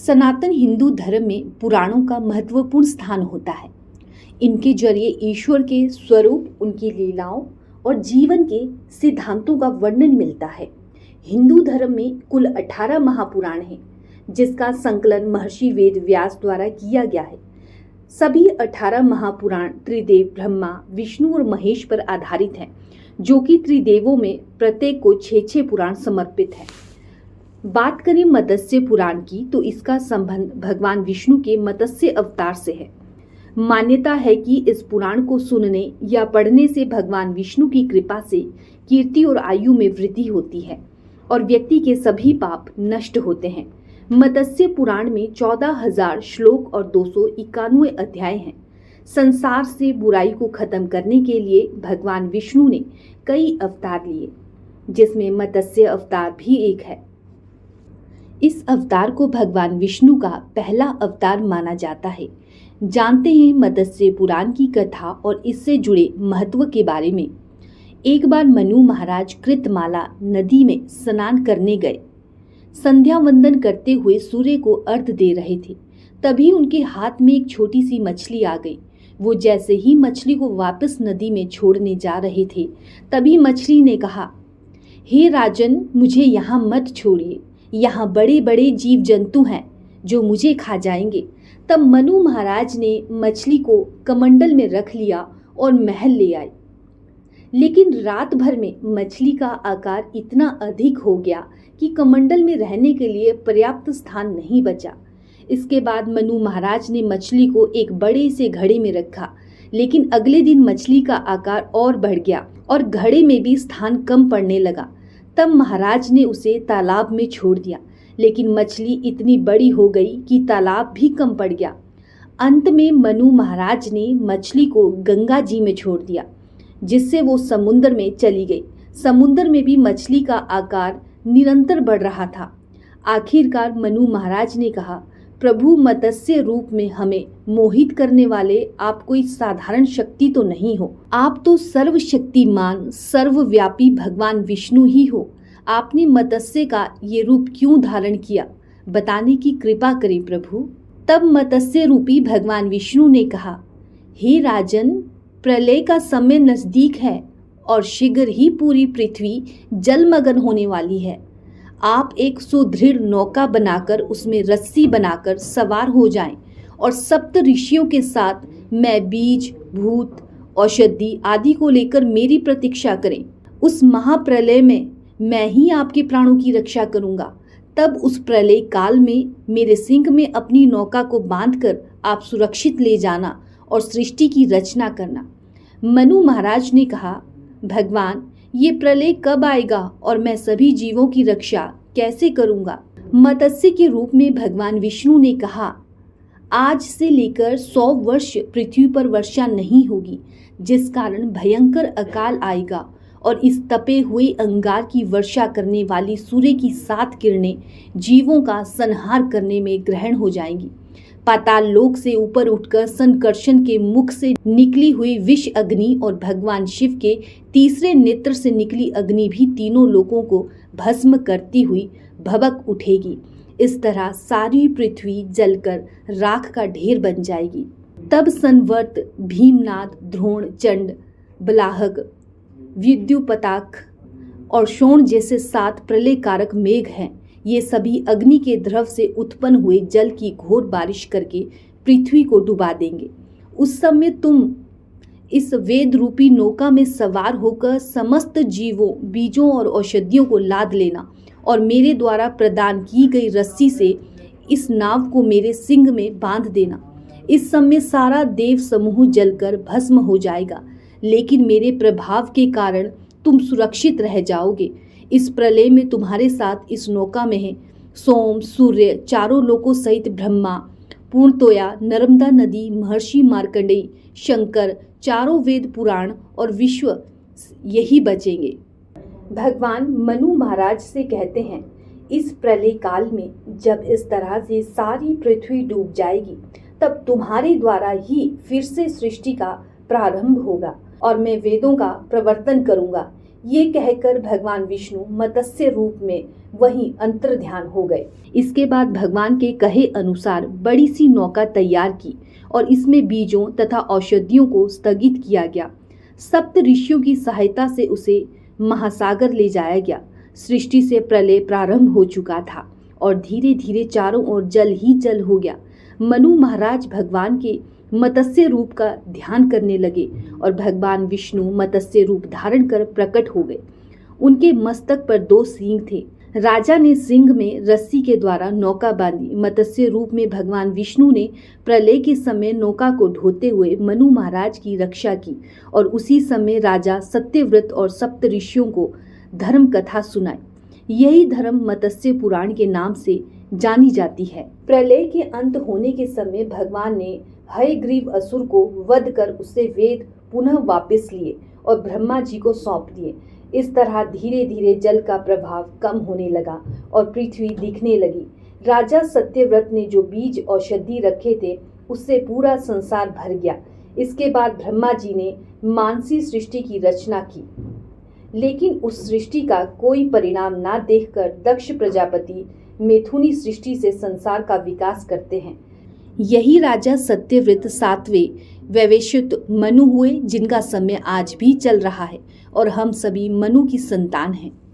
सनातन हिंदू धर्म में पुराणों का महत्वपूर्ण स्थान होता है। इनके जरिए ईश्वर के स्वरूप, उनकी लीलाओं और जीवन के सिद्धांतों का वर्णन मिलता है। हिंदू धर्म में कुल 18 महापुराण हैं, जिसका संकलन महर्षि वेद व्यास द्वारा किया गया है। सभी 18 महापुराण त्रिदेव ब्रह्मा, विष्णु और महेश पर आधारित हैं, जो कि त्रिदेवों में प्रत्येक को 6-6 पुराण समर्पित है। बात करें मत्स्य पुराण की, तो इसका संबंध भगवान विष्णु के मत्स्य अवतार से है। मान्यता है कि इस पुराण को सुनने या पढ़ने से भगवान विष्णु की कृपा से कीर्ति और आयु में वृद्धि होती है और व्यक्ति के सभी पाप नष्ट होते हैं। मत्स्य पुराण में 14,000 श्लोक और 291 अध्याय हैं। संसार से बुराई को खत्म करने के लिए भगवान विष्णु ने कई अवतार लिए, जिसमें मत्स्य अवतार भी एक है। इस अवतार को भगवान विष्णु का पहला अवतार माना जाता है। जानते हैं मत्स्य पुराण की कथा और इससे जुड़े महत्व के बारे में। एक बार मनु महाराज कृतमाला नदी में स्नान करने गए। संध्या वंदन करते हुए सूर्य को अर्घ्य दे रहे थे। तभी उनके हाथ में एक छोटी सी मछली आ गई। वो जैसे ही मछली को वापस नदी में छोड़ने जा रहे थे, तभी मछली ने कहा, हे राजन, मुझे यहाँ मत छोड़िए, यहाँ बड़े बड़े जीव जंतु हैं जो मुझे खा जाएंगे। तब मनु महाराज ने मछली को कमंडल में रख लिया और महल ले आए। लेकिन रात भर में मछली का आकार इतना अधिक हो गया कि कमंडल में रहने के लिए पर्याप्त स्थान नहीं बचा। इसके बाद मनु महाराज ने मछली को एक बड़े से घड़े में रखा, लेकिन अगले दिन मछली का आकार और बढ़ गया और घड़े में भी स्थान कम पड़ने लगा। तब महाराज ने उसे तालाब में छोड़ दिया, लेकिन मछली इतनी बड़ी हो गई कि तालाब भी कम पड़ गया। अंत में मनु महाराज ने मछली को गंगा जी में छोड़ दिया, जिससे वो समुद्र में चली गई। समुद्र में भी मछली का आकार निरंतर बढ़ रहा था। आखिरकार मनु महाराज ने कहा, प्रभु, मत्स्य रूप में हमें मोहित करने वाले आप कोई साधारण शक्ति तो नहीं हो। आप तो सर्वशक्तिमान, सर्वव्यापी भगवान विष्णु ही हो। आपने मत्स्य का ये रूप क्यों धारण किया, बताने की कृपा करें प्रभु। तब मत्स्य रूपी भगवान विष्णु ने कहा, हे राजन, प्रलय का समय नजदीक है और शीघ्र ही पूरी पृथ्वी जलमग्न होने वाली है। आप एक सुदृढ़ नौका बनाकर उसमें रस्सी बनाकर सवार हो जाएं और सप्त ऋषियों के साथ मैं बीज, भूत, औषधि आदि को लेकर मेरी प्रतीक्षा करें। उस महाप्रलय में मैं ही आपके प्राणों की रक्षा करूंगा। तब उस प्रलय काल में मेरे सिंह में अपनी नौका को बांधकर आप सुरक्षित ले जाना और सृष्टि की रचना करना। मनु महाराज ने कहा, भगवान, ये प्रलय कब आएगा और मैं सभी जीवों की रक्षा कैसे करूंगा। मत्स्य के रूप में भगवान विष्णु ने कहा, आज से लेकर 100 वर्ष पृथ्वी पर वर्षा नहीं होगी, जिस कारण भयंकर अकाल आएगा और इस तपे हुए अंगार की वर्षा करने वाली सूर्य की 7 किरणें जीवों का संहार करने में ग्रहण हो जाएंगी। पाताल लोक से ऊपर उठकर संकर्षण के मुख से निकली हुई विष अग्नि और भगवान शिव के तीसरे नेत्र से निकली अग्नि भी तीनों लोकों को भस्म करती हुई भभक उठेगी। इस तरह सारी पृथ्वी जलकर राख का ढेर बन जाएगी। तब संवर्त, भीमनाद, द्रोण, चंड, बलाहक, विद्युपताक और शोण जैसे 7 प्रलय कारक मेघ हैं। ये सभी अग्नि के द्रव से उत्पन्न हुए जल की घोर बारिश करके पृथ्वी को डुबा देंगे। उस समय तुम इस वेद रूपी नौका में सवार होकर समस्त जीवों, बीजों और औषधियों को लाद लेना और मेरे द्वारा प्रदान की गई रस्सी से इस नाव को मेरे सिंग में बांध देना। इस समय सारा देव समूह जलकर भस्म हो जाएगा, लेकिन मेरे प्रभाव के कारण तुम सुरक्षित रह जाओगे। इस प्रलय में तुम्हारे साथ इस नौका में है सोम, सूर्य, चारों लोकों सहित ब्रह्मा, पूर्णतोया, नर्मदा नदी, महर्षि मार्कंडेय, शंकर, चारों वेद पुराण और विश्व यही बचेंगे। भगवान मनु महाराज से कहते हैं, इस प्रलय काल में जब इस तरह से सारी पृथ्वी डूब जाएगी, तब तुम्हारे द्वारा ही फिर से सृष्टि का प्रारंभ होगा और मैं वेदों का प्रवर्तन करूंगा। ये कहकर भगवान विष्णु मत्स्य रूप में वहीं अंतर्ध्यान हो गए। इसके बाद भगवान के कहे अनुसार बड़ी सी नौका तैयार की और इसमें बीजों तथा औषधियों को स्थगित किया गया। सप्त ऋषियों की सहायता से उसे महासागर ले जाया गया। सृष्टि से प्रलय प्रारंभ हो चुका था और धीरे धीरे चारों ओर जल ही जल हो गया। मनु महाराज भगवान के मत्स्य रूप का ध्यान करने लगे और भगवान विष्णु मत्स्य रूप धारण कर प्रकट हो गए। उनके मस्तक पर 2 सींग थे। राजा ने सिंह में रस्सी के द्वारा नौका बांधी। मत्स्य रूप में भगवान विष्णु ने प्रलय के समय नौका को ढोते हुए मनु महाराज की रक्षा की और उसी समय राजा सत्यव्रत और सप्त ऋषियों को धर्म कथा सुनाई। यही धर्म मत्स्य पुराण के नाम से जानी जाती है। प्रलय के अंत होने के समय भगवान ने हयग्रीव असुर को वध कर उससे वेद पुनः वापस लिए और ब्रह्मा जी को सौंप दिए। इस तरह धीरे धीरे जल का प्रभाव कम होने लगा और पृथ्वी दिखने लगी। राजा सत्यव्रत ने जो बीज औषधि रखे थे उससे पूरा संसार भर गया। इसके बाद ब्रह्मा जी ने मानसी सृष्टि की रचना की, लेकिन उस सृष्टि का कोई परिणाम ना देखकर दक्ष प्रजापति मैथुनी सृष्टि से संसार का विकास करते हैं। यही राजा सत्यव्रत 7वें वैवस्वत मनु हुए, जिनका समय आज भी चल रहा है और हम सभी मनु की संतान हैं।